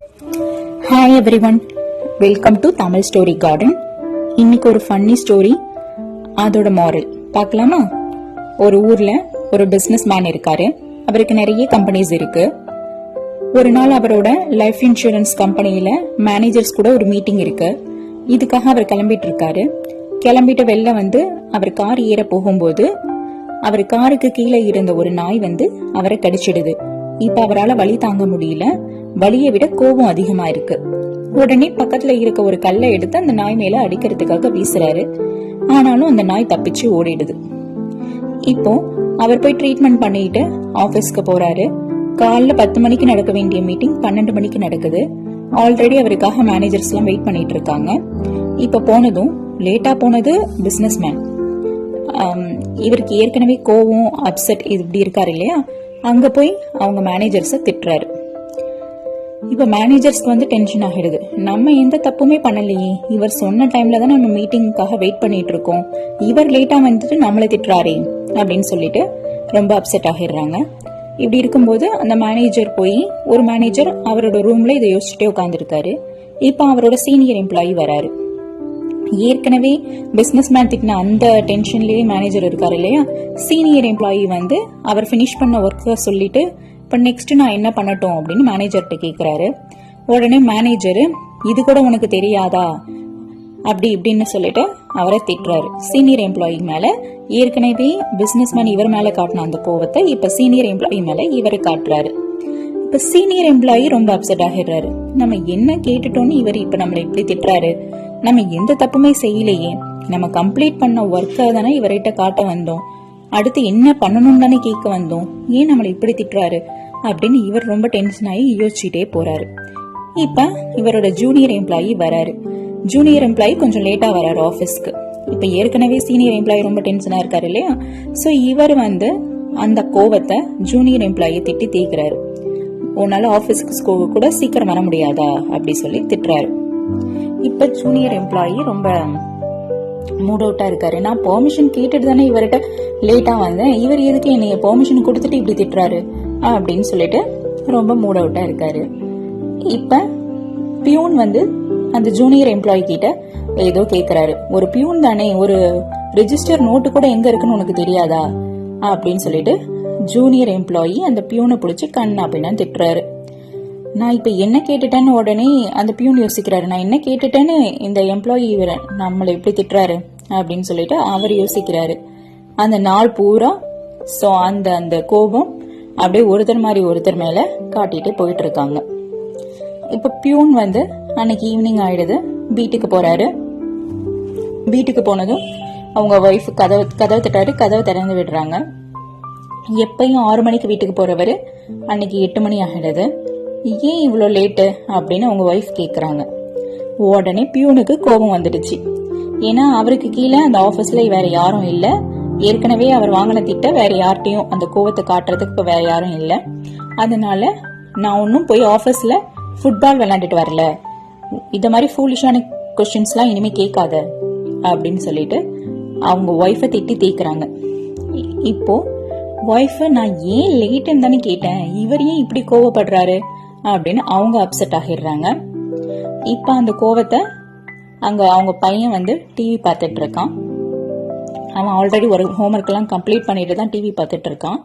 Hi everyone, welcome to Tamil Story Garden. இன்னைக்கு ஒரு funny story, அதோட மாரல் பார்க்கலாமா? ஒரு ஊர்ல ஒரு பிசினஸ் மேன் இருக்காரு. அவருக்கு நிறைய கம்பெனிஸ் இருக்கு. ஒரு நாள் அவரோட லைஃப் இன்சூரன்ஸ் கம்பெனியில மேனேஜர்ஸ் கூட ஒரு மீட்டிங் இருக்கு. இதுக்காக அவர் கிளம்பிட்டு இருக்காரு. கிளம்பிட்டு வெளில வந்து அவர் கார் ஏற போகும்போது அவர் காருக்கு கீழே இருந்த ஒரு நாய் வந்து அவரை கடிச்சிடுது. இப்ப அவரால் வலி தாங்க முடியல. வலியை விட கோபம் அதிகமா இருக்கு. உடனே பக்கத்துல இருக்க ஒரு கல்லை எடுத்து அந்த நாய் மேல அடிக்கிறதுக்காக வீசுறாரு. ஆனாலும் அந்த நாய் தப்பிச்சு ஓடிடுது. இப்போ அவர் போய் ட்ரீட்மெண்ட் பண்ணிட்டு ஆபீஸ்க்கு போறாரு. காலைல 10 மணிக்கு நடக்க வேண்டிய மீட்டிங் 12 மணிக்கு நடக்குது. ஆல்ரெடி அவருக்காக மேனேஜர்ஸ் எல்லாம் வெயிட் பண்ணிட்டு இருக்காங்க. இப்ப போனதும் லேட்டா போனது பிசினஸ் மேன். இவருக்கு ஏற்கனவே கோவம் அப்செட் இப்படி இருக்காரு இல்லையா, அங்க போய் அவங்க மேனேஜர்ஸ திட்டுறாரு. இப்ப மேனேஜர்ஸ்க்கு வந்து டென்ஷன் ஆகிடுது. நம்ம எந்த தப்புமே பண்ணலையே, இவர் சொன்ன டைம்ல தான் நம்ம மீட்டிங்காக வெயிட் பண்ணிட்டு இருக்கோம், இவர் லேட்டா வந்துட்டு நம்மளை திட்டுறாரே அப்படின்னு சொல்லிட்டு ரொம்ப அப்செட் ஆகிடுறாங்க. இப்படி இருக்கும்போது அந்த மேனேஜர் போய் ஒரு மேனேஜர் அவரோட ரூம்ல இதை யோசிச்சுட்டே உட்காந்துருக்காரு. இப்ப அவரோட சீனியர் எம்ப்ளாயி வராரு. ஏற்கனவே பிசினஸ் மேன் திட்டின அந்த டென்ஷன்லயே மேனேஜர் இருக்காரு இல்லையா, சீனியர் எம்ப்ளாயி வந்து அவர் பினிஷ் பண்ண ஒர்க்க சொல்லிட்டு இப்ப நெக்ஸ்ட் நான் என்ன பண்ணட்டும் அப்படின்னு மேனேஜர்கிட்ட கேக்குறாரு. உடனே மேனேஜர் இது கூட உனக்கு தெரியாதா அப்படி இப்படின்னு சொல்லிட்டு அவரை திட்டுறாரு. சீனியர் எம்ப்ளாயி மேல ஏற்கனவே பிசினஸ் மேன் இவர் மேல காட்டின அந்த கோவத்தை இப்ப சீனியர் எம்ப்ளாயி மேல இவரு காட்டுறாரு. இப்ப சீனியர் எம்ப்ளாயி ரொம்ப அப்செட் ஆகிடுறாரு. நம்ம என்ன கேட்டுட்டோம்னு இவர் இப்ப நம்மளை இப்படி திட்டுறாரு, நம்ம எந்த தப்புமே செய்யலையே, நம்ம கம்ப்ளீட் பண்ண ஒர்க்க தானே இவர்கிட்ட காட்ட வந்தோம், அடுத்து என்ன பண்ணணும் தானே கேட்க வந்தோம், ஏன் நம்மளை இப்படி திட்டுறாரு அப்படின்னு இவர் ரொம்ப டென்ஷன் ஆகி யோசிச்சுட்டே போறாரு. இப்ப இவரோட ஜூனியர் எம்ப்ளாயி வராரு. ஜூனியர் எம்ப்ளாயி கொஞ்சம் லேட்டா வராரு ஆபீஸ்க்கு. இப்ப ஏற்கனவே சீனியர் எம்ப்ளாயி ரொம்ப டென்ஷனா இருக்காரு இல்லையா, சோ இவர் வந்து அந்த கோவத்தை ஜூனியர் எம்ப்ளாயை திட்டி தீக்குறாரு. உன்னால ஆபீஸ்க்கு கூட சீக்கிரம் வர முடியாதா அப்படி சொல்லி திட்டுறாரு. இப்ப ஜூனியர் எம்ப்ளாயி ரொம்ப மூட் அவுட்டா இருக்காரு. நான் பெர்மிஷன் கேட்டுட்டு தானே இவர்கிட்ட லேட்டா வந்தேன், இவர் எதுக்கு என்னைய பெர்மிஷன் கொடுத்துட்டு இப்படி திட்டுறாரு அப்படின்னு சொல்லிட்டு ரொம்ப மூட் அவுட்டா இருக்காரு. இப்ப பியூன் வந்து அந்த ஜூனியர் எம்ப்ளாயி கிட்ட ஏதோ கேக்குறாரு. ஒரு பியூன் தானே, ஒரு ரெஜிஸ்டர் நோட்டு கூட எங்க இருக்குன்னு உனக்கு தெரியாதா அப்படின்னு சொல்லிட்டு ஜூனியர் எம்ப்ளாயி அந்த பியூனை பிடிச்சி கண்ணா பின்னா திட்டுறாரு. நான் இப்ப என்ன கேட்டுட்டேன்னு உடனே அந்த பியூன் யோசிக்கிறாரு, நான் என்ன கேட்டுட்டேன்னு இந்த எம்ப்ளாயி நம்மளை எப்படி திட்டுறாரு அப்படின்னு சொல்லிட்டு அவர் யோசிக்கிறாரு. அந்த நாள் பூரா அந்த கோபம் அப்படியே ஒருத்தர் மாதிரி ஒருத்தர் மேல காட்டிட்டு போயிட்டு இருக்காங்க. இப்ப பியூன் வந்து அன்னைக்கு ஈவினிங் ஆயிடுது, வீட்டுக்கு போறாரு. வீட்டுக்கு போனதும் அவங்க ஒய்ஃப் கதவை தட்டாரு. கதவை திறந்து விடுறாங்க. எப்பயும் 6 மணிக்கு வீட்டுக்கு போறவரு அன்னைக்கு 8 மணி ஆகிடுது. ஏன் இவ்வளோ லேட்டு அப்படின்னு அவங்க ஒய்ஃப் கேக்குறாங்க. உடனே பியூனுக்கு கோபம் வந்துடுச்சு. ஏன்னா அவருக்கு கீழே அந்த ஆபீஸ்ல வேற யாரும் இல்ல, ஏற்கனவே அவர் வாங்கின திட்ட வேற யார்ட்டையும் அந்த கோவத்தை காட்டுறதுக்கு இப்ப வேற யாரும் இல்ல, அதனால நான் ஒன்னும் போய் ஆபீஸ்ல ஃபுட்பால் விளையாண்டுட்டு வரல, இந்த மாதிரி ஃபூலிஷான கொஸ்டின்ஸ் எல்லாம் இனிமே கேட்காத அப்படின்னு சொல்லிட்டு அவங்க ஒய்ஃபை திட்டி தேய்க்கிறாங்க. இப்போ ஒய்ஃப நான் ஏன் லேட்டுன்னு தானே கேட்டேன், இவர் ஏன் இப்படி கோவப்படுறாரு அப்படின்னு அவங்க அப்செட் ஆகிடுறாங்க. இப்ப அந்த கோவத்தை அங்க அவங்க பையன் வந்து டிவி பார்த்துட்டு இருக்கான். அவன் ஆல்ரெடி ஒரு ஹோம்ஒர்க் எல்லாம் கம்ப்ளீட் பண்ணிட்டு தான் டிவி பார்த்துட்டு இருக்கான்.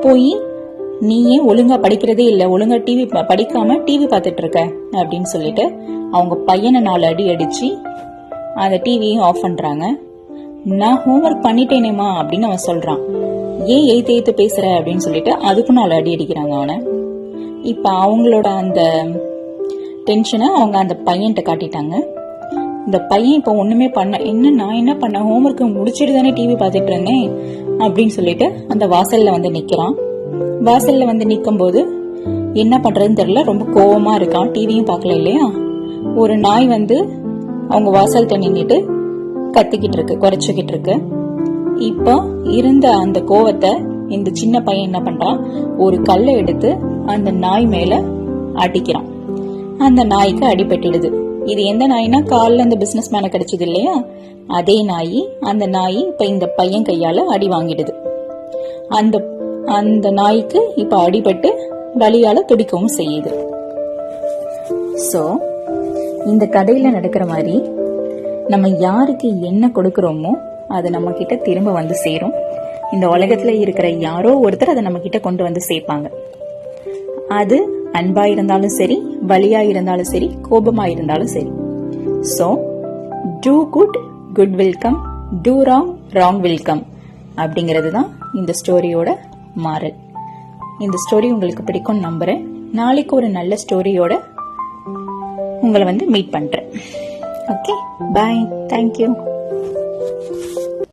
போய் நீ ஏன் ஒழுங்கா படிக்கிறதே இல்ல, ஒழுங்கா டிவி படிக்காம டிவி பார்த்துட்டு இருக்க அப்படின்னு சொல்லிட்டு அவங்க பையனை 4 அடி அடிச்சு அந்த டிவியும் ஆஃப் பண்றாங்க. நான் ஹோம்ஒர்க் பண்ணிட்டேனேமா அப்படின்னு அவன் சொல்றான். ஏன் எய்த்து பேசுற அப்படின்னு சொல்லிட்டு அதுக்கும் 4 அடி அடிக்கிறாங்க அவனை. இப்ப அவங்களோட அந்த டென்ஷனை அவங்க அந்த பையன்கிட்ட காட்டிட்டாங்க. இந்த பையன் இப்ப ஒண்ணுமே நான் என்ன பண்ண, ஹோம்ஒர்க் முடிச்சிட்டு தானே டிவி பார்த்துட்டு இருந்தேன் அப்படின்னு சொல்லிட்டு அந்த வாசல்ல வந்து நிக்கிறான். வாசல்ல வந்து நிக்கும் போது என்ன பண்றதுன்னு தெரியல, ரொம்ப கோவமா இருக்கான். டிவியும் பார்க்கல இல்லையா. ஒரு நாய் வந்து அவங்க வாசல்கிட்ட நின்னுட்டு கத்திக்கிட்டு இருக்கு, குறைச்சுக்கிட்டு இருக்கு. இப்போ இருந்த அந்த கோவத்தை இந்த சின்ன பையன் என்ன பண்றான், ஒரு கல்லை எடுத்து அந்த நாய் மேல அடிக்கிறான். அந்த நாய்க்கு அடிபட்டுடுது. இது எந்த நாய்னா காலில் அந்த பிசினஸ் மேன கிடைச்சது இல்லையா, அதே நாய். அந்த நாய் இப்ப இந்த பையன் கையால அடி வாங்கிடுது. அந்த நாய்க்கு இப்ப அடிபட்டு வலியால துடிக்கவும் செய்யுது. ஸோ இந்த கதையில் நடக்கிற மாதிரி நம்ம யாருக்கு என்ன கொடுக்குறோமோ அது நம்ம கிட்ட திரும்ப வந்து சேரும். இந்த உலகத்தில் இருக்கிற யாரோ ஒருத்தர் அதை நம்ம கிட்ட கொண்டு வந்து சேர்ப்பாங்க. அது அன்பா இருந்தாலும் சரி, வலியா இருந்தாலும் சரி, கோபமா இருந்தாலும் சரி. So do good, good will come. Do wrong, wrong will come. அப்படிங்கிறது தான் இந்த ஸ்டோரியோட மாரல். இந்த ஸ்டோரி உங்களுக்கு பிடிக்கும்னு நம்புறேன். நாளைக்கு ஒரு நல்ல ஸ்டோரியோட உங்களை வந்து மீட் பண்றேன். ஓகே, பாய், தேங்க்யூ.